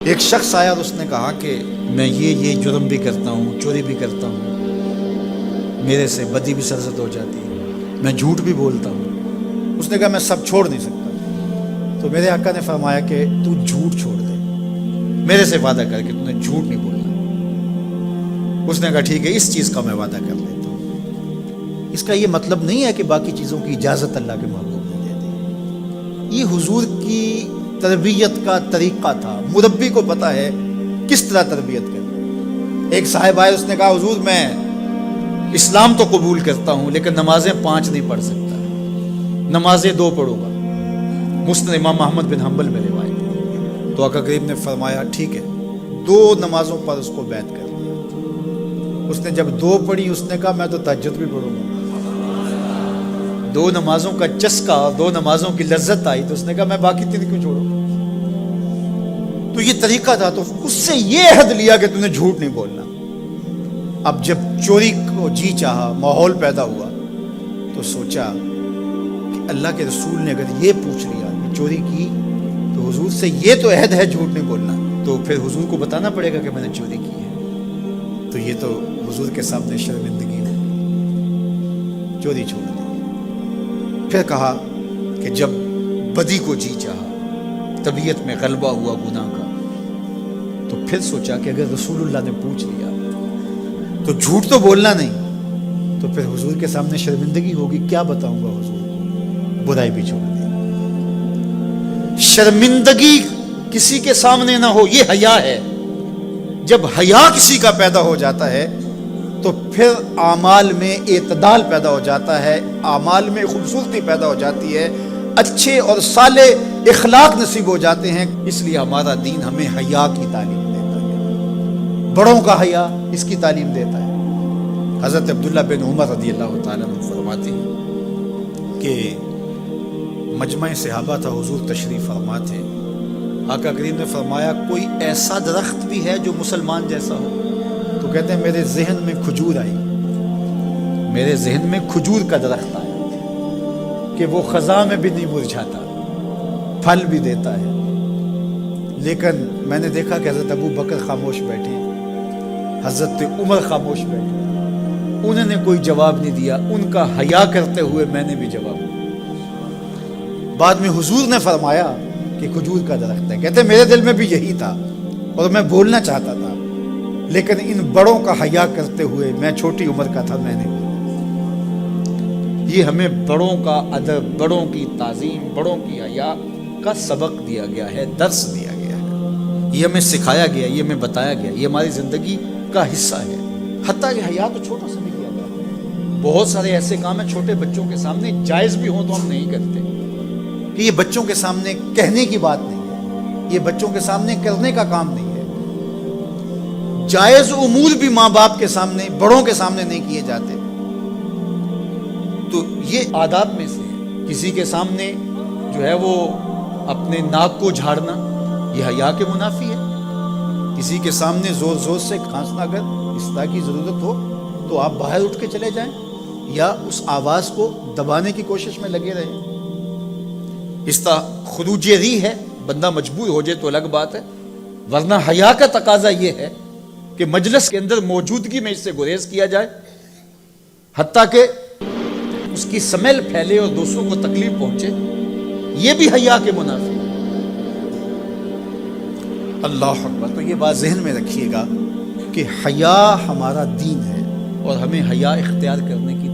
ایک شخص آیا اور اس نے کہا کہ میں یہ جرم بھی کرتا ہوں، چوری بھی کرتا ہوں، میرے سے بدی بھی سرزد ہو جاتی ہے، میں جھوٹ بھی بولتا ہوں۔ اس نے کہا میں سب چھوڑ نہیں سکتا۔ تو میرے آقا نے فرمایا کہ تو جھوٹ چھوڑ دے، میرے سے وعدہ کر کہ تو نے جھوٹ نہیں بولنا۔ اس نے کہا ٹھیک ہے، اس چیز کا میں وعدہ کر لیتا ہوں۔ اس کا یہ مطلب نہیں ہے کہ باقی چیزوں کی اجازت اللہ کے محبوب نے دے دی۔ یہ حضور کی تربیت کا طریقہ تھا، مربی کو پتہ ہے کس طرح تربیت کرنا۔ ایک صاحب آئے، اس نے کہا حضور میں اسلام تو قبول کرتا ہوں لیکن نمازیں 5 نہیں پڑھ سکتا، نمازیں 2 پڑھوں گا۔ مسند امام احمد بن حنبل میں روایت۔ تو آقا کریم نے فرمایا ٹھیک ہے، 2 نمازوں پر اس کو بیعت کر لیا۔ اس نے جب 2 پڑھی، اس نے کہا میں تو تہجد بھی پڑھوں گا۔ 2 نمازوں کا چسکا، 2 نمازوں کی لذت آئی تو اس نے کہا میں باقی 3 کیوں چھوڑوں۔ تو یہ طریقہ تھا، تو اس سے یہ عہد لیا کہ تم نے جھوٹ نہیں بولنا۔ اب جب چوری کو جی چاہا، ماحول پیدا ہوا، تو سوچا کہ اللہ کے رسول نے اگر یہ پوچھ لیا کہ چوری کی تو حضور سے یہ تو عہد ہے جھوٹ نہیں بولنا، تو پھر حضور کو بتانا پڑے گا کہ میں نے چوری کی ہے، تو یہ تو حضور کے سامنے شرمندگی ہو، چوری چھوڑ دی۔ پھر کہا کہ جب بدی کو جی چاہا، طبیعت میں غلبہ ہوا گناہ کا، تو پھر سوچا کہ اگر رسول اللہ نے پوچھ لیا تو جھوٹ تو بولنا نہیں، تو پھر حضور کے سامنے شرمندگی ہوگی، کیا بتاؤں گا حضور کو، برائی بھی چھوڑ دی۔ شرمندگی کسی کے سامنے نہ ہو، یہ حیا ہے۔ جب حیا کسی کا پیدا ہو جاتا ہے تو پھر اعمال میں اعتدال پیدا ہو جاتا ہے، اعمال میں خوبصورتی پیدا ہو جاتی ہے، اچھے اور صالح اخلاق نصیب ہو جاتے ہیں۔ اس لیے ہمارا دین ہمیں حیا کی تعلیم دیتا ہے، بڑوں کا حیا اس کی تعلیم دیتا ہے۔ حضرت عبداللہ بن عمر رضی اللہ تعالیٰ عنہ فرماتے ہیں کہ مجمع صحابہ تھا، حضور تشریف فرما تھے۔ آقا کریم نے فرمایا کوئی ایسا درخت بھی ہے جو مسلمان جیسا ہو؟ تو کہتے ہیں میرے ذہن میں کھجور آئی، میرے ذہن میں کھجور کا درخت آیا کہ وہ خزاں میں بھی نہیں مرجھاتا، پھل بھی دیتا ہے، لیکن میں نے دیکھا کہ حضرت ابو بکر خاموش بیٹھے، حضرت عمر خاموش بیٹھے، انہوں نے کوئی جواب نہیں دیا، ان کا حیا کرتے ہوئے میں نے بھی جواب دیا۔ بعد میں حضور نے فرمایا کہ کھجور کا درخت ہے، کہتے ہیں میرے دل میں بھی یہی تھا اور میں بولنا چاہتا تھا، لیکن ان بڑوں کا حیا کرتے ہوئے، میں چھوٹی عمر کا تھا، میں نے بولا۔ یہ ہمیں بڑوں کا ادب، بڑوں کی تعظیم، بڑوں کی حیا کا سبق دیا گیا ہے، درس دیا گیا ہے، یہ ہمیں سکھایا گیا، یہ ہمیں بتایا گیا، یہ ہماری زندگی کا حصہ ہے۔ حتیٰ کہ حیا تو چھوٹا سا بھی کیا جاتا ہے، بہت سارے ایسے کام ہیں چھوٹے بچوں کے سامنے جائز بھی ہوں تو ہم نہیں کرتے، کہ یہ بچوں کے سامنے کہنے کی بات نہیں ہے، یہ بچوں کے سامنے کرنے کا کام نہیں ہے۔ جائز امور بھی ماں باپ کے سامنے، بڑوں کے سامنے نہیں کیے جاتے، تو یہ آداب میں سے ہے۔ کسی کے سامنے جو ہے وہ اپنے ناک کو جھاڑنا، یہ حیا کے منافی ہے۔ کسی کے سامنے زور زور سے کھانسنا، اگر اس طرح کی ضرورت ہو تو آپ باہر اٹھ کے چلے جائیں یا اس آواز کو دبانے کی کوشش میں لگے رہیں۔ اس طرح خروج ریح ہے، بندہ مجبور ہو جائے تو الگ بات ہے، ورنہ حیا کا تقاضا یہ ہے کہ مجلس کے اندر موجودگی میں اس سے گریز کیا جائے، حتیٰ کہ اس کی سمیل پھیلے اور دوسروں کو تکلیف پہنچے، یہ بھی حیا کے منافی ہے۔ اللہ اکبر۔ تو یہ بات ذہن میں رکھیے گا کہ حیا ہمارا دین ہے اور ہمیں حیا اختیار کرنے کی